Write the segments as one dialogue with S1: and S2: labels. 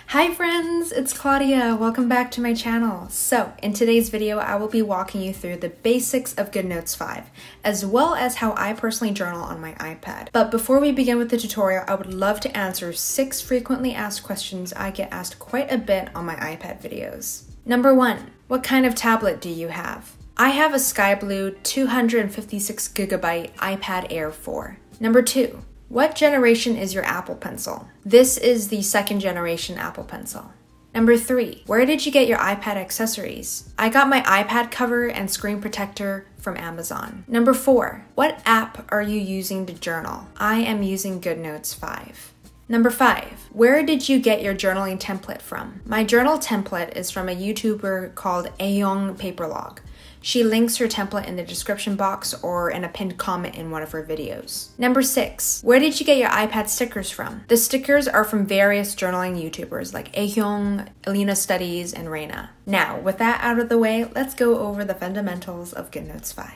S1: Hi friends, it's Claudia. Welcome back to my channel. So in today's video, I will be walking you through the basics of GoodNotes 5, as well as how I personally journal on my iPad. But before we begin with the tutorial, I would love to answer 6 frequently asked questions I get asked quite a bit on my iPad videos. Number 1, what kind of tablet do you have? I have a Sky Blue 256GB iPad Air 4. Number 2, what generation is your Apple Pencil? This is the 2nd generation Apple Pencil. Number 3, where did you get your iPad accessories? I got my iPad cover and screen protector from Amazon. Number 4, what app are you using to journal? I am using GoodNotes 5. Number 5, where did you get your journaling template from? My journal template is from a YouTuber called Ayoung Paperlog. She links her template in the description box or in a pinned comment in one of her videos. Number 6, where did you get your iPad stickers from? The stickers are from various journaling YouTubers like Ayoung, Elena Studies, and Reina. Now, with that out of the way, let's go over the fundamentals of GoodNotes 5.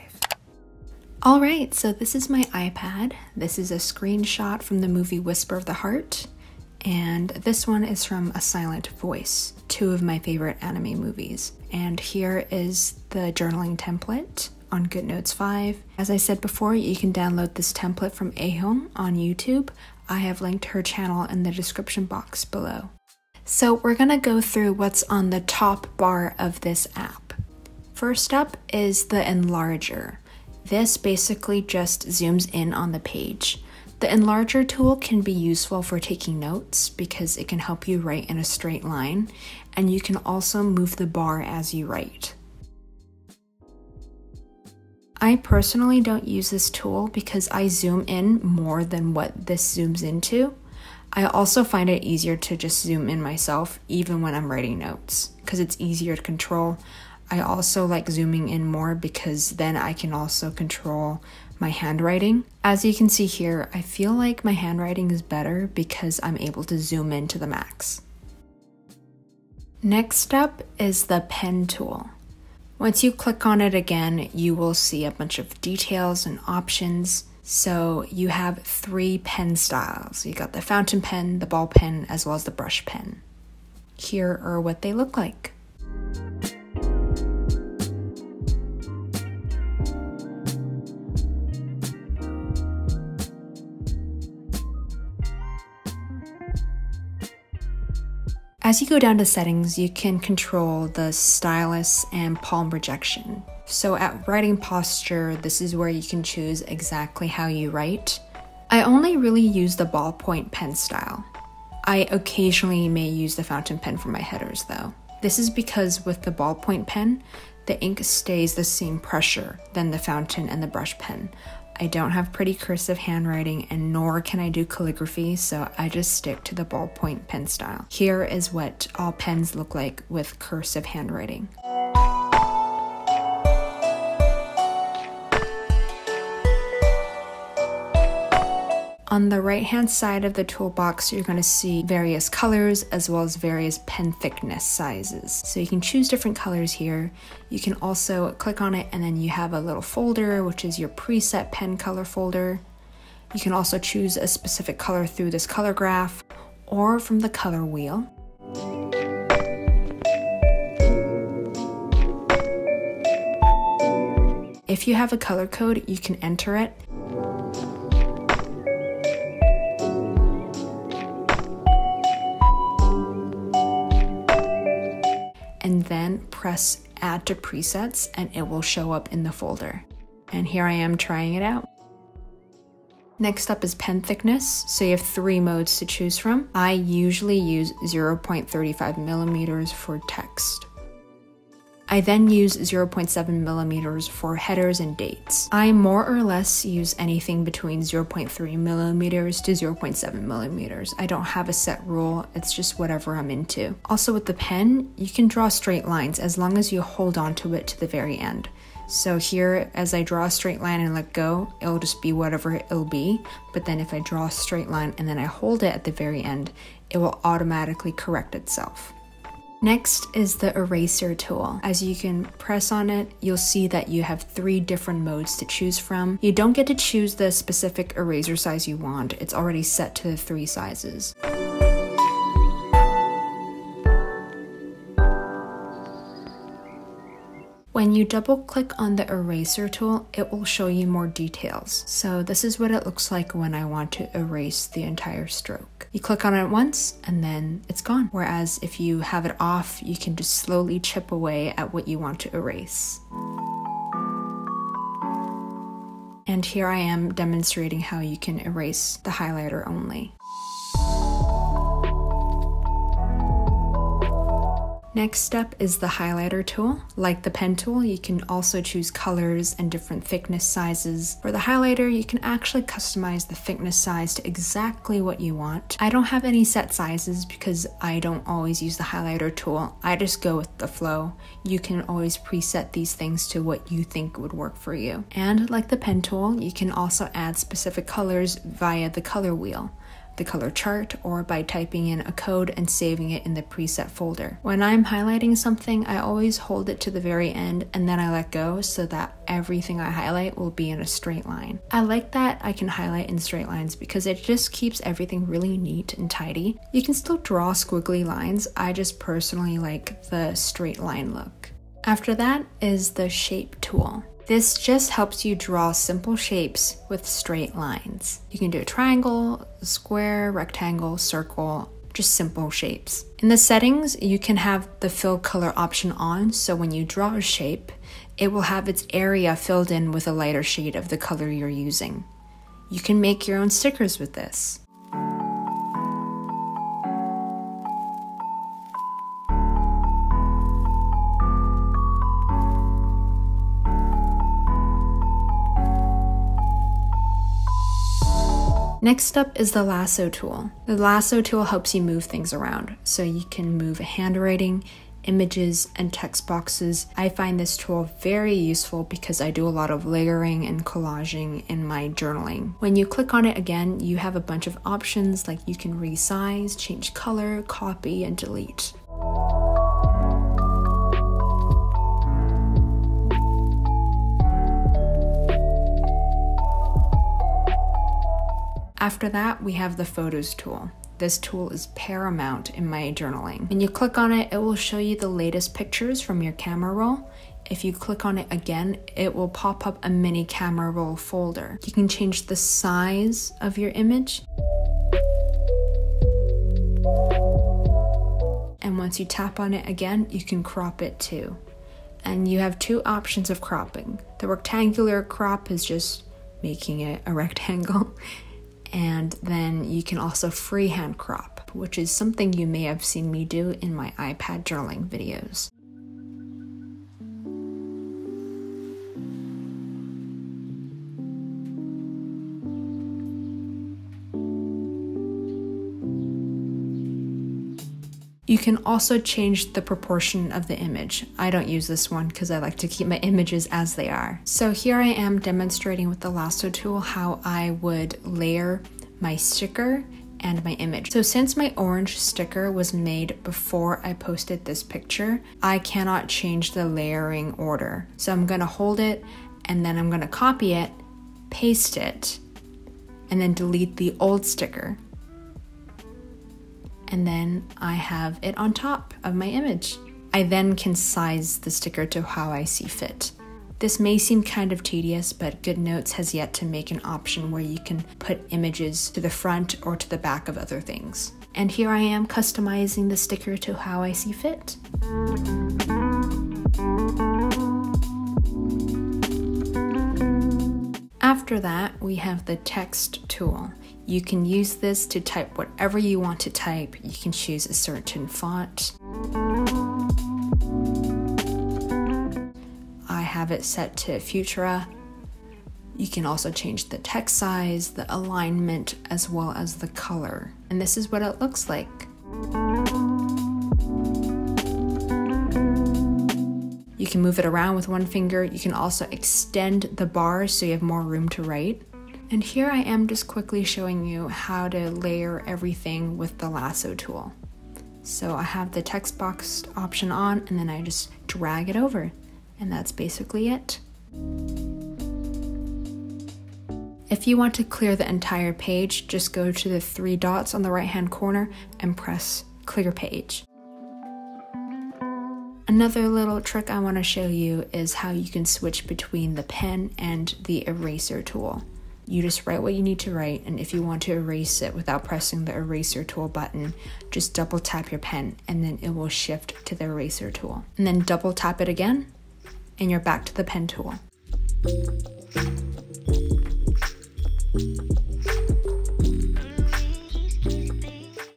S1: Alright, so this is my iPad. This is a screenshot from the movie Whisper of the Heart. And this one is from A Silent Voice, 2 of my favorite anime movies. And here is the journaling template on GoodNotes 5. As I said before, you can download this template from Ayoung on YouTube. I have linked her channel in the description box below. So we're gonna go through what's on the top bar of this app. First up is the enlarger. This basically just zooms in on the page. The enlarger tool can be useful for taking notes because it can help you write in a straight line, and you can also move the bar as you write. I personally don't use this tool because I zoom in more than what this zooms into. I also find it easier to just zoom in myself even when I'm writing notes because it's easier to control. I also like zooming in more because then I can also control my handwriting. As you can see here, I feel like my handwriting is better because I'm able to zoom in to the max. Next up is the pen tool. Once you click on it again, you will see a bunch of details and options. So you have 3 pen styles. You got the fountain pen, the ball pen, as well as the brush pen. Here are what they look like. As you go down to settings, you can control the stylus and palm projection. So at writing posture, this is where you can choose exactly how you write. I only really use the ballpoint pen style. I occasionally may use the fountain pen for my headers though. This is because with the ballpoint pen, the ink stays the same pressure than the fountain and the brush pen. I don't have pretty cursive handwriting and nor can I do calligraphy, so I just stick to the ballpoint pen style. Here is what all pens look like with cursive handwriting. On the right hand side of the toolbox, you're going to see various colors as well as various pen thickness sizes. So you can choose different colors here. You can also click on it and then you have a little folder, which is your preset pen color folder. You can also choose a specific color through this color graph or from the color wheel. If you have a color code, you can enter it. And then press add to presets and it will show up in the folder. And here I am trying it out. Next up is pen thickness. So you have 3 modes to choose from. I usually use 0.35 millimeters for text. I then use 0.7 millimeters for headers and dates. I more or less use anything between 0.3 millimeters to 0.7 millimeters. I don't have a set rule, it's just whatever I'm into. Also with the pen, you can draw straight lines as long as you hold on to it to the very end. So here, as I draw a straight line and let go, it'll just be whatever it'll be. But then if I draw a straight line and then I hold it at the very end, it will automatically correct itself. Next is the eraser tool. As you can press on it, you'll see that you have 3 different modes to choose from. You don't get to choose the specific eraser size you want. It's already set to the 3 sizes. When you double click on the eraser tool, it will show you more details. So this is what it looks like when I want to erase the entire stroke. You click on it once and then it's gone. Whereas if you have it off, you can just slowly chip away at what you want to erase. And here I am demonstrating how you can erase the highlighter only. Next step is the highlighter tool. Like the pen tool, you can also choose colors and different thickness sizes. For the highlighter, you can actually customize the thickness size to exactly what you want. I don't have any set sizes because I don't always use the highlighter tool. I just go with the flow. You can always preset these things to what you think would work for you. And like the pen tool, you can also add specific colors via the color wheel, the color chart, or by typing in a code and saving it in the preset folder. When I'm highlighting something, I always hold it to the very end and then I let go so that everything I highlight will be in a straight line. I like that I can highlight in straight lines because it just keeps everything really neat and tidy. You can still draw squiggly lines. I just personally like the straight line look. After that is the shape tool. This just helps you draw simple shapes with straight lines. You can do a triangle, a square, rectangle, circle, just simple shapes. In the settings, you can have the fill color option on, so when you draw a shape, it will have its area filled in with a lighter shade of the color you're using. You can make your own stickers with this. Next up is the lasso tool. The lasso tool helps you move things around, so you can move handwriting, images, and text boxes. I find this tool very useful because I do a lot of layering and collaging in my journaling. When you click on it again, you have a bunch of options like you can resize, change color, copy, and delete. After that, we have the Photos tool. This tool is paramount in my journaling. When you click on it, it will show you the latest pictures from your camera roll. If you click on it again, it will pop up a mini camera roll folder. You can change the size of your image. And once you tap on it again, you can crop it too. And you have 2 options of cropping. The rectangular crop is just making it a rectangle. And then you can also freehand crop, which is something you may have seen me do in my iPad journaling videos. You can also change the proportion of the image. I don't use this one because I like to keep my images as they are. So here I am demonstrating with the lasso tool how I would layer my sticker and my image. So since my orange sticker was made before I posted this picture, I cannot change the layering order. So I'm gonna hold it and then I'm gonna copy it, paste it, and then delete the old sticker. And then I have it on top of my image. I then can size the sticker to how I see fit. This may seem kind of tedious, but GoodNotes has yet to make an option where you can put images to the front or to the back of other things. And here I am customizing the sticker to how I see fit. After that, we have the text tool. You can use this to type whatever you want to type. You can choose a certain font. I have it set to Futura. You can also change the text size, the alignment, as well as the color. And this is what it looks like. You can move it around with one finger. You can also extend the bar so you have more room to write. And here I am just quickly showing you how to layer everything with the lasso tool. So I have the text box option on, and then I just drag it over, and that's basically it. If you want to clear the entire page, just go to the 3 dots on the right-hand corner and press clear page. Another little trick I want to show you is how you can switch between the pen and the eraser tool. You just write what you need to write, and if you want to erase it without pressing the eraser tool button, just double tap your pen and then it will shift to the eraser tool. And then double tap it again and you're back to the pen tool.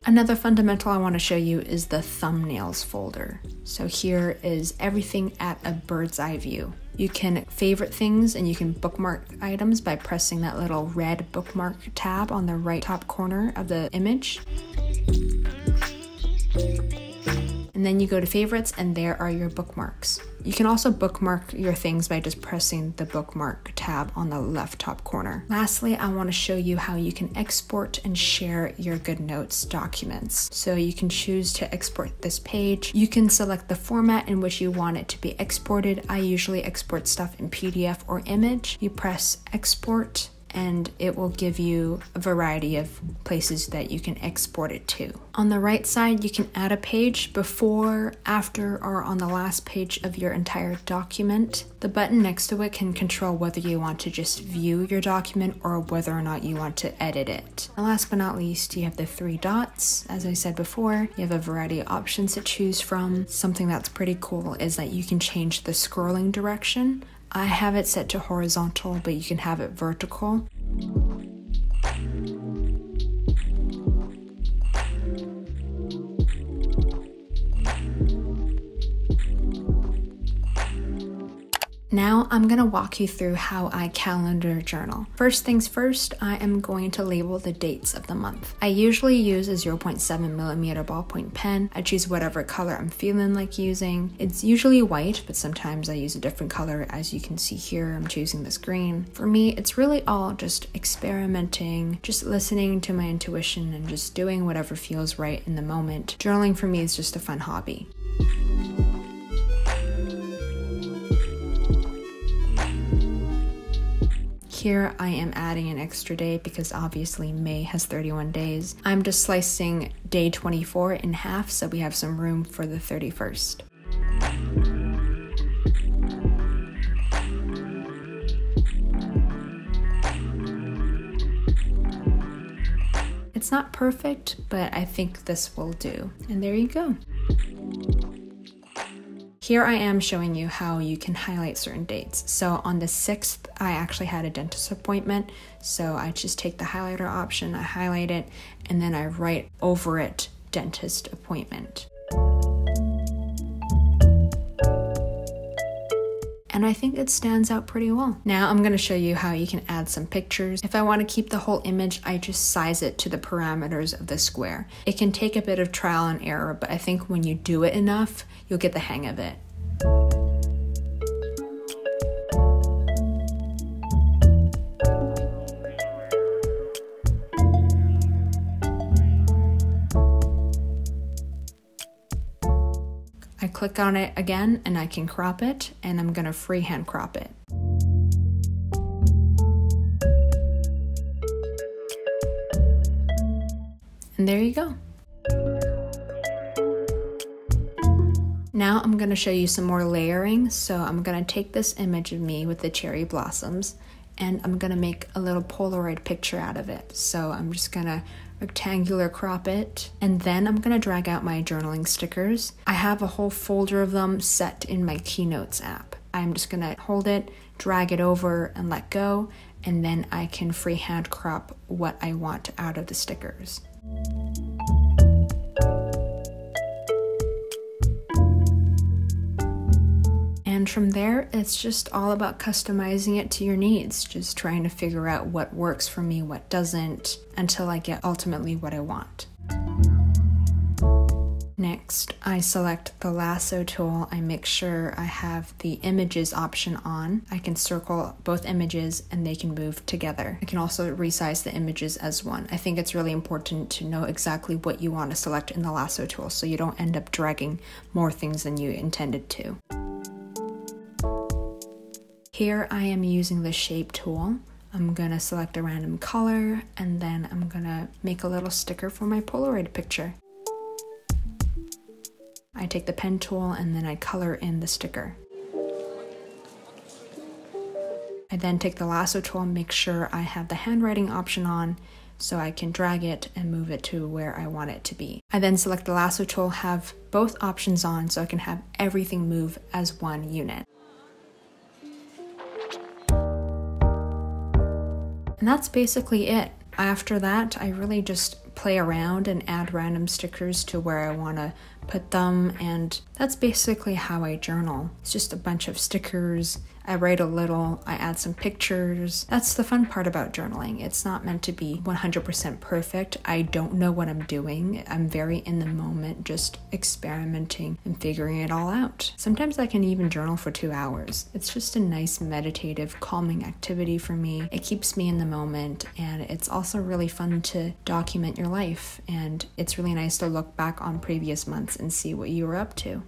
S1: Another fundamental I want to show you is the thumbnails folder. So here is everything at a bird's eye view. You can favorite things and you can bookmark items by pressing that little red bookmark tab on the right top corner of the image. And then you go to favorites and there are your bookmarks. You can also bookmark your things by just pressing the bookmark tab on the left top corner. Lastly, I want to show you how you can export and share your GoodNotes documents. So you can choose to export this page. You can select the format in which you want it to be exported. I usually export stuff in PDF or image. You press export and it will give you a variety of places that you can export it to. On the right side, you can add a page before, after, or on the last page of your entire document. The button next to it can control whether you want to just view your document or whether or not you want to edit it. And last but not least, you have the 3 dots. As I said before, you have a variety of options to choose from. Something that's pretty cool is that you can change the scrolling direction. I have it set to horizontal, but you can have it vertical. Now I'm going to walk you through how I calendar journal. First things first, I am going to label the dates of the month. I usually use a 0.7mm ballpoint pen. I choose whatever color I'm feeling like using. It's usually white, but sometimes I use a different color. As you can see here, I'm choosing this green. For me, it's really all just experimenting, just listening to my intuition and just doing whatever feels right in the moment. Journaling for me is just a fun hobby. Here I am adding an extra day because obviously May has 31 days. I'm just slicing day 24 in half so we have some room for the 31st. It's not perfect, but I think this will do. And there you go. Here I am showing you how you can highlight certain dates. So on the 6th, I actually had a dentist appointment. So I just take the highlighter option, I highlight it, and then I write over it, dentist appointment. And I think it stands out pretty well. Now I'm going to show you how you can add some pictures. If I want to keep the whole image, I just size it to the parameters of the square. It can take a bit of trial and error, but I think when you do it enough, you'll get the hang of it. I click on it again and I can crop it, and I'm going to freehand crop it. And there you go. Now I'm going to show you some more layering. So I'm going to take this image of me with the cherry blossoms and I'm going to make a little Polaroid picture out of it. So I'm just going to rectangular crop it, and then I'm going to drag out my journaling stickers. I have a whole folder of them set in my Keynotes app. I'm just going to hold it, drag it over and let go, and then I can freehand crop what I want out of the stickers. And from there, it's just all about customizing it to your needs, just trying to figure out what works for me, what doesn't, until I get ultimately what I want. Next, I select the lasso tool. I make sure I have the images option on. I can circle both images and they can move together. I can also resize the images as one. I think it's really important to know exactly what you want to select in the lasso tool so you don't end up dragging more things than you intended to. Here I am using the shape tool. I'm gonna select a random color and then I'm gonna make a little sticker for my Polaroid picture. I take the pen tool and then I color in the sticker. I then take the lasso tool and make sure I have the handwriting option on so I can drag it and move it to where I want it to be. I then select the lasso tool, have both options on so I can have everything move as one unit. And that's basically it. After that, I really just play around and add random stickers to where I want to put them, and that's basically how I journal. It's just a bunch of stickers. I write a little, I add some pictures. That's the fun part about journaling. It's not meant to be 100% perfect. I don't know what I'm doing. I'm very in the moment, just experimenting and figuring it all out. Sometimes I can even journal for 2 hours. It's just a nice meditative, calming activity for me. It keeps me in the moment, and it's also really fun to document your life, and it's really nice to look back on previous months and see what you were up to.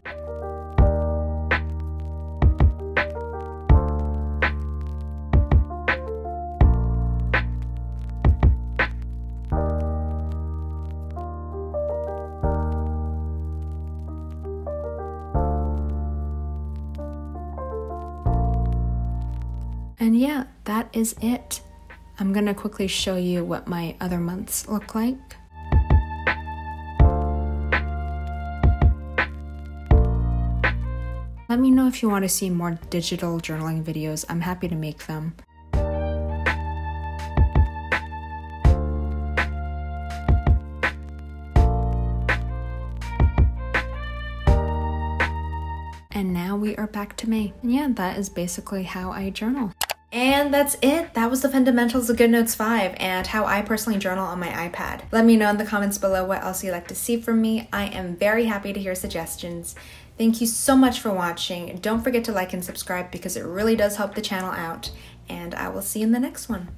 S1: And yeah, that is it. I'm gonna quickly show you what my other months look like. Let me know if you want to see more digital journaling videos. I'm happy to make them. And now we are back to May. And yeah, that is basically how I journal. And that's it. That was the fundamentals of GoodNotes 5 and how I personally journal on my iPad. Let me know in the comments below what else you'd like to see from me. I am very happy to hear suggestions. Thank you so much for watching. Don't forget to like and subscribe because it really does help the channel out. And I will see you in the next one.